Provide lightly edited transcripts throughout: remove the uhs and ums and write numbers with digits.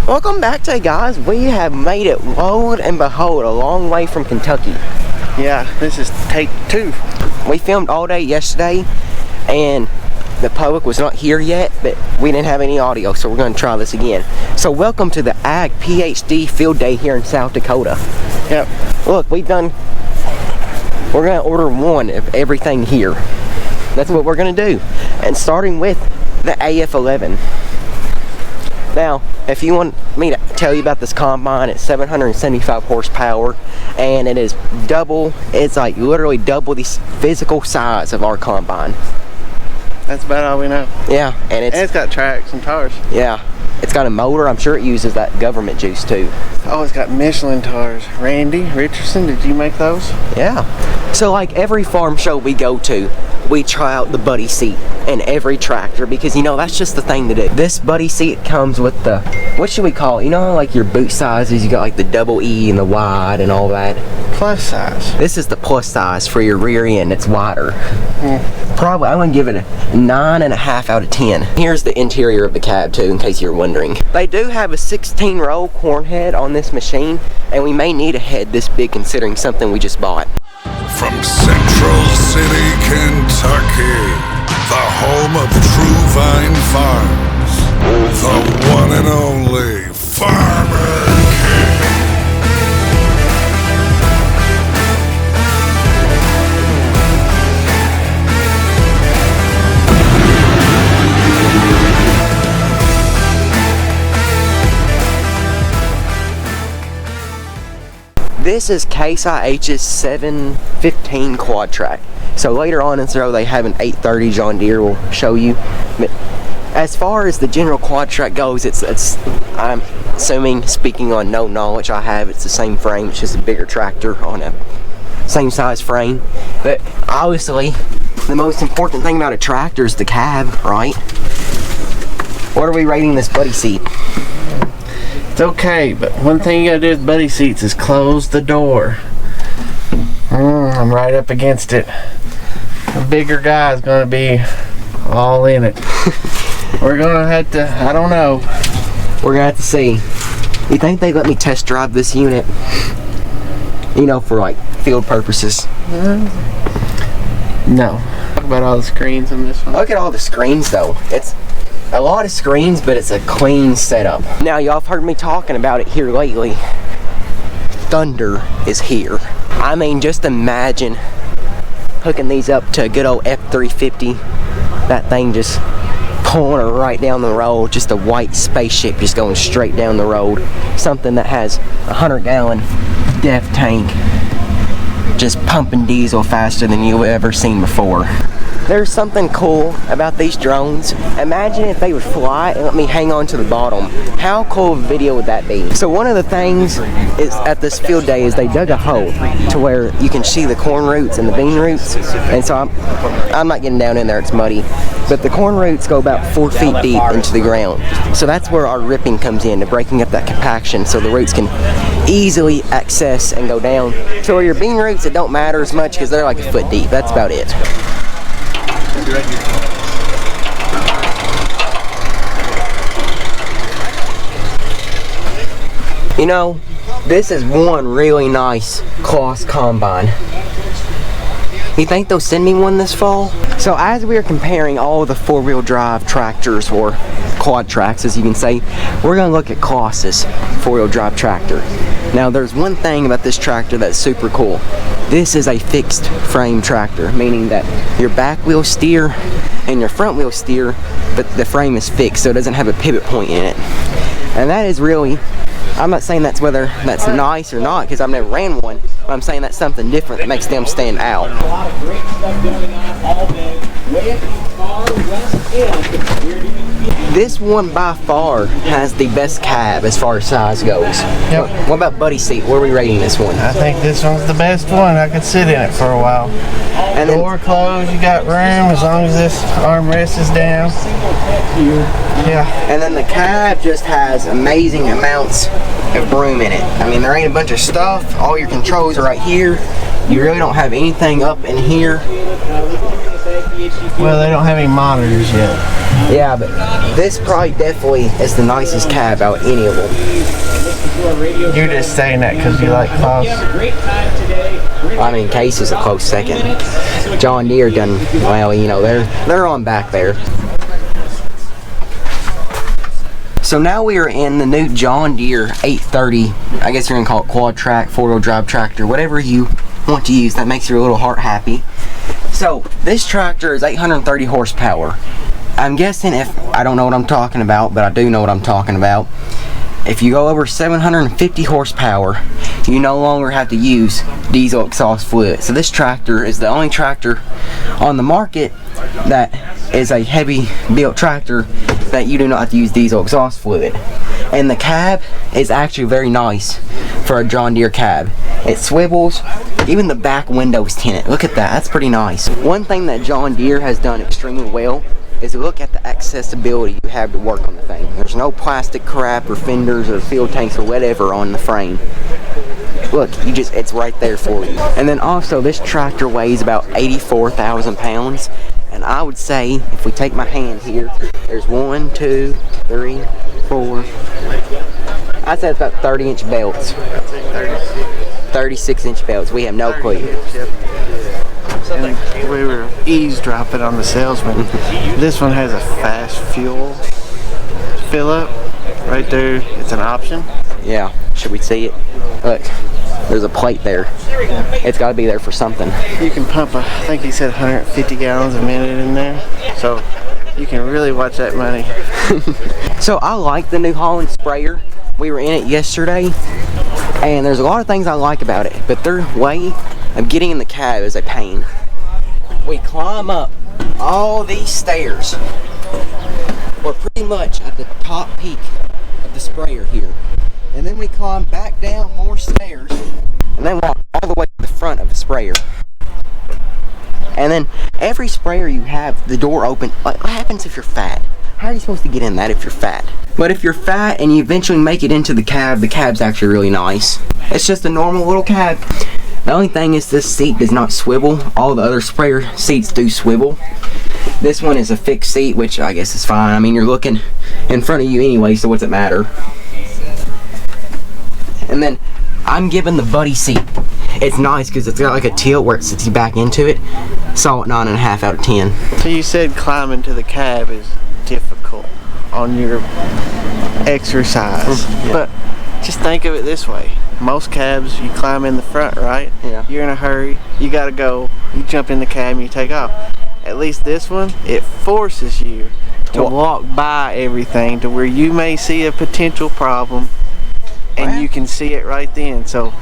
Welcome back today, guys. We have made it, lo and behold, a long way from Kentucky. Yeah, this is take 2. We filmed all day yesterday and the public was not here yet, but we didn't have any audio, so we're going to try this again. So welcome to the AgPHD field day here in South Dakota. Yep. Look, we're going to order one of everything here. That's what we're going to do. And starting with the AF11. Now, if you want me to tell you about this combine, it's 775 horsepower, and it is double, it's like literally double the physical size of our combine. That's about all we know. Yeah, and it's got tracks and tires. Yeah, it's got a motor. I'm sure it uses that government juice too. Oh, it's got Michelin tires. Randy Richardson, did you make those? Yeah. So like every farm show we go to, we try out the buddy seat in every tractor because, you know, that's just the thing to do. This buddy seat comes with the, what should we call it? You know, like your boot sizes, you got like the double E and the wide and all that. Plus size. This is the plus size for your rear end. It's wider. Probably, I'm gonna give it a 9.5 out of 10. Here's the interior of the cab too, in case you're wondering. They do have a 16-row corn head on this machine, and we may need a head this big considering something we just bought. From Central City, Kentucky, the home of True Vine Farms, the one and only Farmer King. This is Case IH's 715 quad track. So later on in the row they have an 830 John Deere we'll show you. But as far as the general quad track goes, it's I'm assuming, speaking on no knowledge I have, it's the same frame, it's just a bigger tractor on a same size frame. But obviously the most important thing about a tractor is the cab, right? What are we rating this buddy seat? It's okay, but one thing you gotta do with buddy seats is close the door. I'm right up against it. The bigger guy's gonna be all in it. We're gonna have to, I don't know. We're gonna have to see. You think they let me test drive this unit? You know, for like field purposes. No. Talk about all the screens on this one. Look at all the screens though. It's a lot of screens, but it's a clean setup. Now, y'all have heard me talking about it here lately. Thunder is here. I mean, just imagine hooking these up to a good old F350. That thing just pulling her right down the road. Just a white spaceship just going straight down the road. Something that has a 100-gallon def tank. Just pumping diesel faster than you've ever seen before. There's something cool about these drones. Imagine if they would fly and let me hang on to the bottom. How cool of a video would that be? So one of the things is at this field day is they dug a hole to where you can see the corn roots and the bean roots. And so I'm not getting down in there, it's muddy. But the corn roots go about 4 feet deep into the ground. So that's where our ripping comes in, to breaking up that compaction so the roots can easily access and go down. So where your bean roots, it don't matter as much because they're like a foot deep. That's about it. You know, this is one really nice Claas combine. You think they'll send me one this fall? So as we are comparing all of the four-wheel drive tractors, or quad tracks as you can say, we're going to look at Claas's four-wheel drive tractor. Now there's one thing about this tractor that's super cool. This is a fixed frame tractor, meaning that your back wheel steer and your front wheel steer, but the frame is fixed so it doesn't have a pivot point in it. And that is really, I'm not saying that's whether that's nice or not because I've never ran one, but I'm saying that's something different that makes them stand out. This one by far has the best cab as far as size goes. Yep. What about buddy seat? Where are we rating this one? I think this one's the best one. I could sit in it for a while. And door closed, you got room as long as this armrest is down. Yeah. And then the cab just has amazing amounts of room in it. I mean, there ain't a bunch of stuff. All your controls are right here. You really don't have anything up in here. Well, they don't have any monitors yet. Yeah, but this probably definitely is the nicest cab out of any of them. You're just saying that because you like Claas. I mean, Case is a close second. John Deere done, well, you know, they're on back there. So now we are in the new John Deere 830. I guess you're gonna call it quad track, 4-wheel drive tractor, whatever you want to use that makes your little heart happy. So this tractor is 830 horsepower. I'm guessing I don't know what I'm talking about, but I do know what I'm talking about. If you go over 750 horsepower, you no longer have to use diesel exhaust fluid. So this tractor is the only tractor on the market that is a heavy built tractor that you do not have to use diesel exhaust fluid. And the cab is actually very nice for a John Deere cab. It swivels, even the back window is tinted. Look at that, that's pretty nice. One thing that John Deere has done extremely well is look at the accessibility you have to work on the thing. There's no plastic crap or fenders or fuel tanks or whatever on the frame. Look, it's right there for you. And then also this tractor weighs about 84,000 pounds. And I would say, if we take my hand here, there's 1, 2, 3, 4. I'd say it's about 30-inch belts. 36-inch belts. We have no clue. And we were eavesdropping on the salesman. This one has a fast fuel fill up right there. It's an option. Yeah, should we see it? Look, there's a plate there. It's got to be there for something. You can pump I think he said 150 gallons a minute in there, so you can really watch that money. So I like the New Holland sprayer. We were in it yesterday, and there's a lot of things I like about it, but their way of getting in the cab is a pain. We climb up all these stairs. We're pretty much at the top peak of the sprayer here. And then we climb back down more stairs and then walk all the way to the front of the sprayer. And then every sprayer you have the door open. What happens if you're fat? How are you supposed to get in that if you're fat? But if you're fat and you eventually make it into the cab's actually really nice. It's just a normal little cab. The only thing is this seat does not swivel. All the other sprayer seats do swivel. This one is a fixed seat, which I guess is fine. I mean, you're looking in front of you anyway, so what's it matter? And then I'm giving the buddy seat. It's nice because it's got like a tilt where it sits you back into it. Solid 9.5 out of 10. So you said climbing to the cab is difficult on your exercise, yeah. But just think of it this way. Most cabs, you climb in the front, right? Yeah. You're in a hurry, you gotta go, you jump in the cab and you take off. At least this one, it forces you to walk by everything to where you may see a potential problem and you can see it right then. So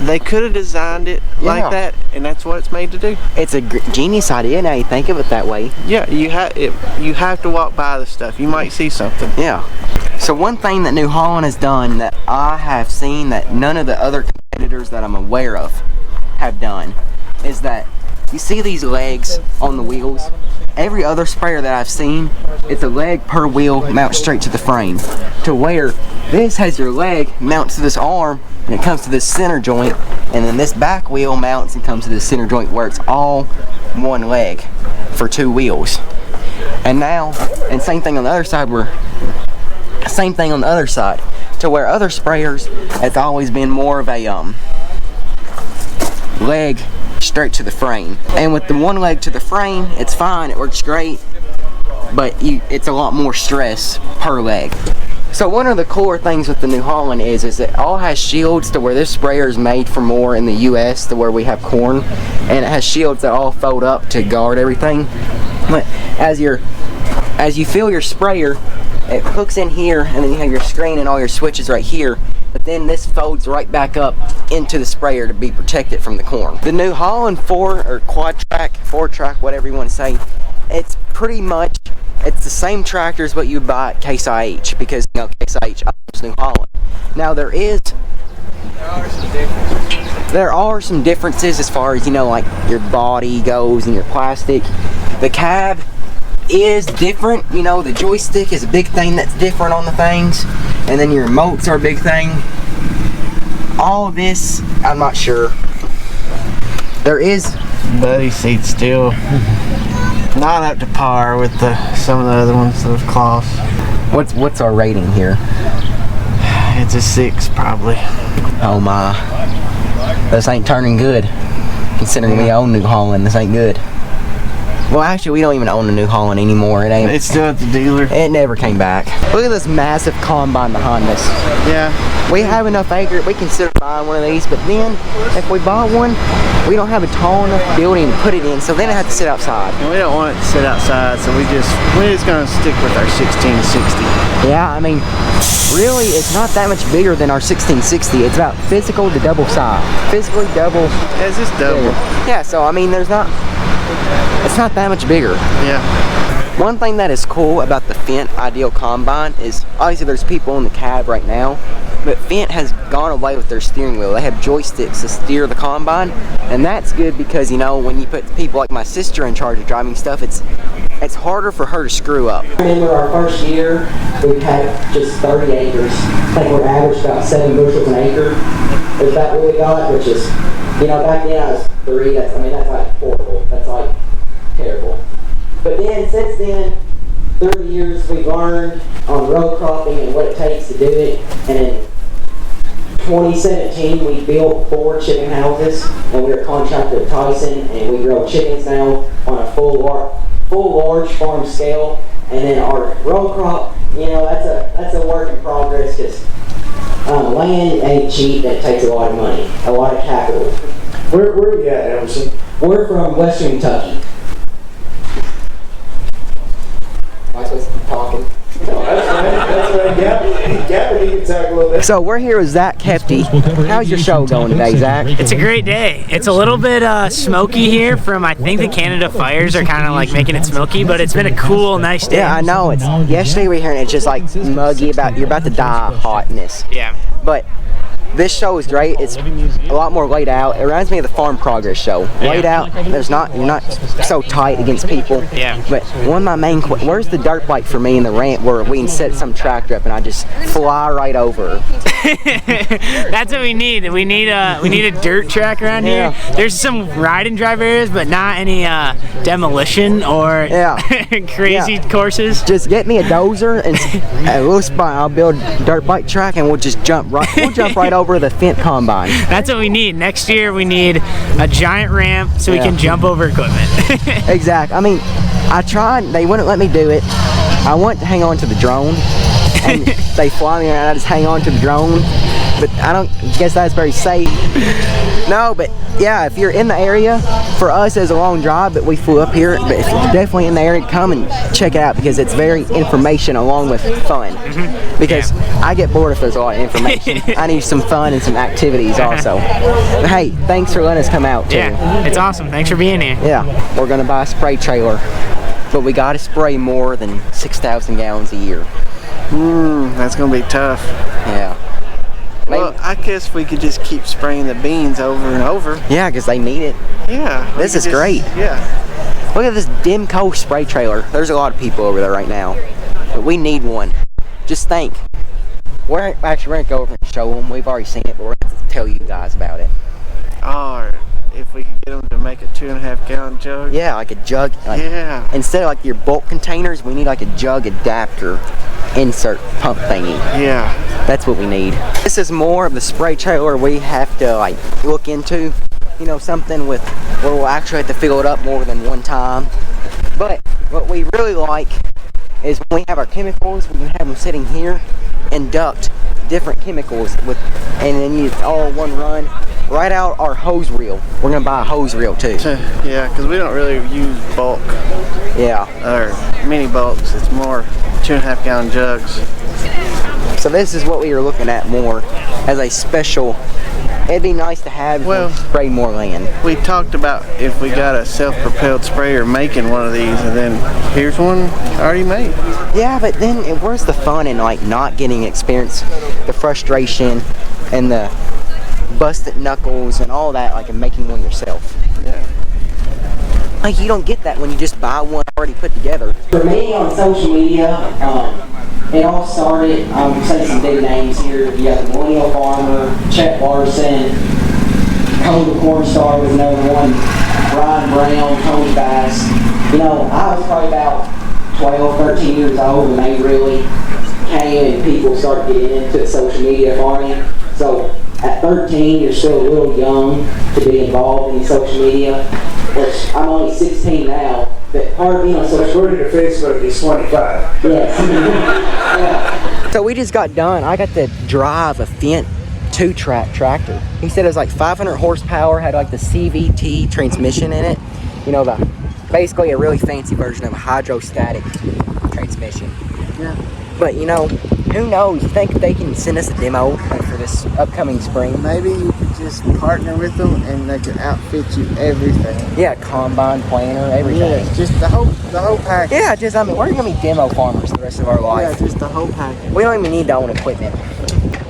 they could have designed it like that, and that's what it's made to do. It's a genius idea now you think of it that way. Yeah, you have to walk by the stuff. You might see something. Yeah. So one thing that New Holland has done that I have seen that none of the other competitors that I'm aware of have done is that you see these legs on the wheels. Every other sprayer that I've seen, it's a leg per wheel mounts straight to the frame. To where this has your leg mounts to this arm and it comes to this center joint, and then this back wheel mounts and comes to this center joint where it's all one leg for 2 wheels. And now, and same thing on the other side to where other sprayers, it's always been more of a leg straight to the frame. And with the one leg to the frame, it's fine, it works great, but it's a lot more stress per leg. So one of the cooler things with the New Holland is it all has shields to where this sprayer is made for more in the US to where we have corn, and it has shields that all fold up to guard everything. But as you fill your sprayer, it hooks in here, and then you have your screen and all your switches right here. But then this folds right back up into the sprayer to be protected from the corn. The New Holland 4 or quad track, 4-track, whatever you want to say, it's pretty much it's the same tractor as what you buy at Case IH, because you know Case IH owns New Holland. Now there are some differences as far as, you know, like your body goes and your plastic. The cab is different, you know, the joystick is a big thing that's different on the things, and then your remotes are a big thing. All of this, I'm not sure. There is buddy seat still Not up to par with some of the other ones of Claas. What's our rating here? It's a 6 probably. Oh my. This ain't turning good. Considering we own New Holland, this ain't good. Well, actually, we don't even own a New Holland anymore. It ain't. It's still at the dealer. It never came back. Look at this massive combine behind us. Yeah. We have enough acre. We consider buying one of these, but then if we buy one, we don't have a tall enough building to put it in, so then it has to sit outside. And we don't want it to sit outside, so we're just gonna stick with our 1660. Yeah, I mean, really, it's not that much bigger than our 1660. It's about physical to double size. Physically double. Yeah, it's just double. Yeah, so I mean, it's not that much bigger. Yeah. One thing that is cool about the Fendt Ideal Combine is, obviously there's people in the cab right now, but Fendt has gone away with their steering wheel. They have joysticks to steer the Combine, and that's good because, you know, when you put people like my sister in charge of driving stuff, it's harder for her to screw up. I remember our first year, we had just 30 acres. I think we're averaged about 7 bushels an acre. Is that what we got? Which is, you know, back then I was 3. That's like horrible. That's like terrible. But then, since then, 30 years we've learned on row cropping and what it takes to do it. And in 2017, we built 4 chicken houses, and we were contracted with Tyson, and we grow chickens now on a full large farm scale. And then our row crop, you know, that's a work in progress because land ain't cheap, and it takes a lot of money, a lot of capital. Where are you at, Emerson? We're from Western Kentucky. Am I supposed to keep talking? No, that's right. Gavin, you can talk a little bit. So we're here with AgPHD. How's your show going today, Zach? It's a great day. It's a little bit smoky here from, I think the Canada fires are kind of like making it smoky, but it's been a cool, nice day. Yeah, I know. Yesterday we were here and it's just like muggy, you're about to die of hotness. Yeah. But this show is great. It's a lot more laid out. It reminds me of the Farm Progress show. Laid out. You're not so tight against people. Yeah. But one of my main where's the dirt bike for me in the ramp where we can set some tractor up and I just fly right over her? That's what we need. We need a dirt track around here. There's some ride and drive areas, but not any demolition or crazy courses. Just get me a dozer and a little spot. I'll build a dirt bike track and we'll just jump right. We'll jump right over the Fendt Combine. That's what we need. Next year we need a giant ramp so we can jump over equipment. Exactly. I mean, I tried. They wouldn't let me do it. I want to hang on to the drone. And they fly me around. I just hang on to the drone. But I don't guess that's very safe. No, but yeah, if you're in the area, for us it's a long drive, but we flew up here. But if you're definitely in the area, come and check it out because it's very information along with fun. Because I get bored if there's a lot of information. I need some fun and some activities also. But hey, thanks for letting us come out too. Yeah, it's awesome. Thanks for being here. Yeah, we're gonna buy a spray trailer, but we gotta spray more than 6,000 gallons a year. That's gonna be tough. Yeah. Well, I guess we could just keep spraying the beans over and over. Yeah, because they need it. Yeah. This is great. Yeah. Look at this Demco spray trailer. There's a lot of people over there right now. But we need one. Just think. We're going to go over and show them. We've already seen it, but we're going to have to tell you guys about it. Or if we could get them to make a 2.5 gallon jug. Yeah, like a jug. Like, yeah. Instead of like your bulk containers, we need like a jug adapter insert pump thingy. Yeah. That's what we need. This is more of the spray trailer we have to like look into. You know, something with where we'll actually have to fill it up more than one time. But what we really like is when we have our chemicals, we can have them sitting here and duct different chemicals with, and then it's all one run right out our hose reel. We're gonna buy a hose reel too. Yeah, because we don't really use bulk. Yeah. Or mini bulks. It's more 2.5 gallon jugs. So this is what we were looking at more as a special. It'd be nice to have spray more land. We talked about if we got a self-propelled sprayer making one of these, and then here's one already made. Yeah, but then where's the fun in like not getting experience, the frustration, and the busted knuckles and all that, like in making one yourself? Yeah. Like you don't get that when you just buy one already put together. For me on social media, it all started, I'm going to say some big names here. You got the Millennial Farmer, Chet Larson, Cole Corn Star was another one. Brian Brown, Tony Bass. You know, I was probably about 12, 13 years old when they really came and people started getting into social media farming. So at 13, you're still a little young to be involved in social media, which I'm only 16 now. But part of being on social According to Facebook, he's 25. Yes. Yeah. So we just got done. I got to drive a Fendt 2-track tractor. He said it was like 500 horsepower, had like the CVT transmission in it. You know, basically a really fancy version of a hydrostatic transmission. Yeah. But you know, who knows? You think they can send us a demo like, for this upcoming spring? Maybe you could just partner with them and they could outfit you everything. Yeah, combine, planter, everything. Yeah, just the whole package. Yeah, just I mean, we're gonna be demo farmers the rest of our life. Yeah, just the whole package. We don't even need to own equipment.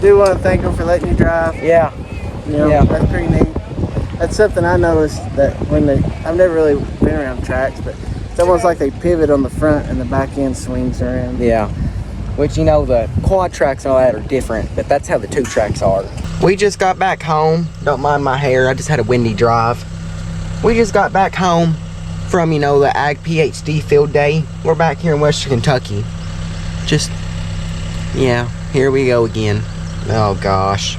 Do want to thank them for letting you drive. Yeah. You know, Yeah. that's pretty neat. That's something I noticed that when I've never really been around tracks, but it's almost like they pivot on the front and the back end swings around. Yeah. Which, you know, the quad tracks and all that are different, but that's how the 2 tracks are. We just got back home. Don't mind my hair, I just had a windy drive. We just got back home from, you know, the AgPHD field day. We're back here in Western Kentucky. Just, yeah, here we go again. Oh gosh.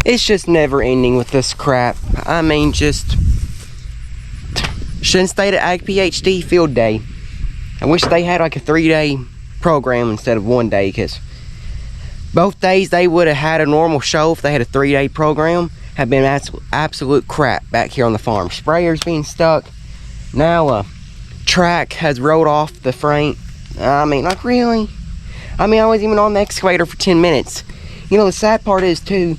It's just never ending with this crap. I mean, just shouldn't stay at AgPHD field day. I wish they had like a 3-day program instead of 1 day, because both days they would have had a normal show if they had a 3-day program. Have been absolute crap back here on the farm. Sprayers being stuck. Now a track has rolled off the frame. I mean, like really? I mean, I wasn't even on the excavator for 10 minutes. You know, the sad part is too,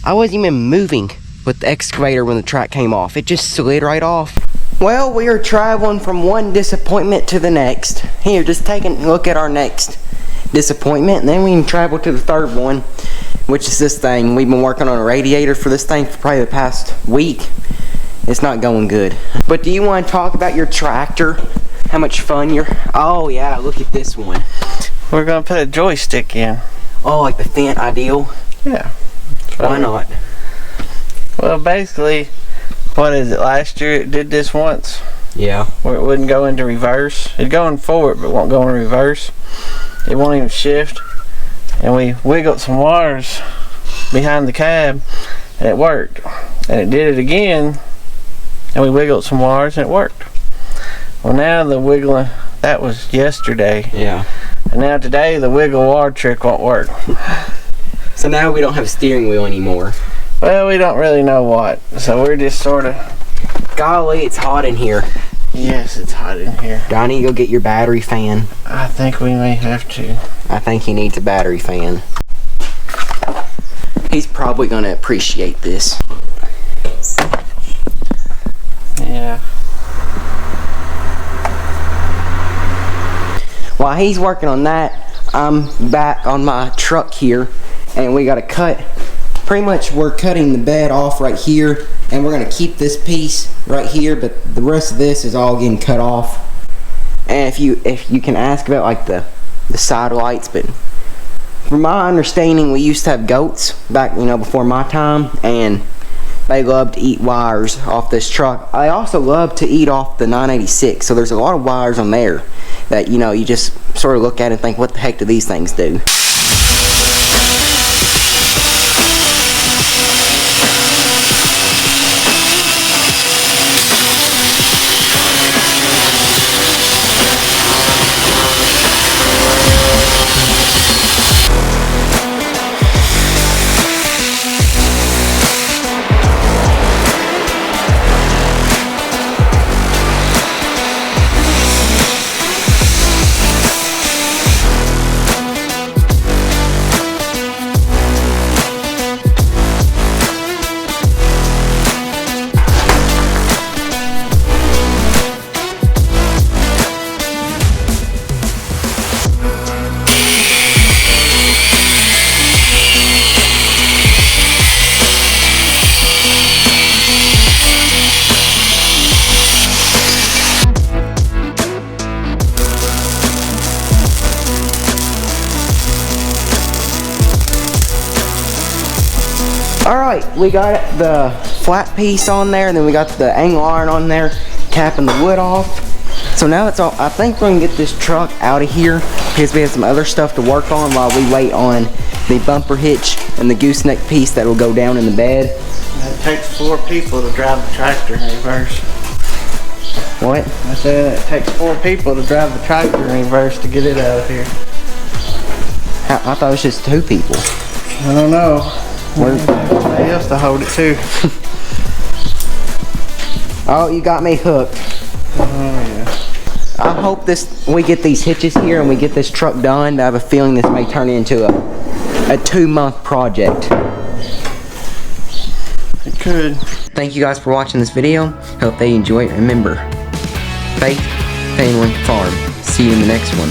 I wasn't even moving with the excavator when the track came off. It just slid right off. Well, we are traveling from one disappointment to the next. Here, just taking a look at our next disappointment, and then we can travel to the third one, which is this thing. We've been working on a radiator for this thing for probably the past week. It's not going good. But do you want to talk about your tractor? How much fun you're... Oh yeah, look at this one. We're going to put a joystick in. Oh, like the Fendt Ideal? Yeah. Why not? Well, basically, what is it? Last year it did this once. Yeah. Where it wouldn't go into reverse. It'd go in forward, but won't go in reverse. It won't even shift. And we wiggled some wires behind the cab, and it worked. And it did it again, and we wiggled some wires, and it worked. Well, now the wiggling, that was yesterday. Yeah. And now today the wiggle wire trick won't work. So now we don't have a steering wheel anymore. Well, we don't really know what. So we're just sort of... Golly, it's hot in here. Yes, it's hot in here. Donnie, go get your battery fan. I think we may have to. I think he needs a battery fan. He's probably going to appreciate this. Yeah. While he's working on that, I'm back on my truck here, and we got to cut. Pretty much we're cutting the bed off right here, and we're going to keep this piece right here, but the rest of this is all getting cut off. And if you can ask about like the side lights, but from my understanding, we used to have goats back, you know, before my time, and they love to eat wires off this truck. I also love to eat off the 986, so there's a lot of wires on there that, you know, you just sort of look at it and think, what the heck do these things do? right, we got the flat piece on there, and then we got the angle iron on there, capping the wood off. So now it's all, I think we're gonna get this truck out of here because we have some other stuff to work on while we wait on the bumper hitch and the gooseneck piece that will go down in the bed. It takes 4 people to drive the tractor in reverse. What? I said it takes 4 people to drive the tractor in reverse to get it out of here. I thought it was just 2 people. I don't know. Somebody else to hold it too. Oh, you got me hooked. Oh yeah. I hope we get these hitches here and we get this truck done. I have a feeling this may turn into a 2-month project. It could. Thank you guys for watching this video. Hope they enjoy it. Remember, faith, family, farm. See you in the next one.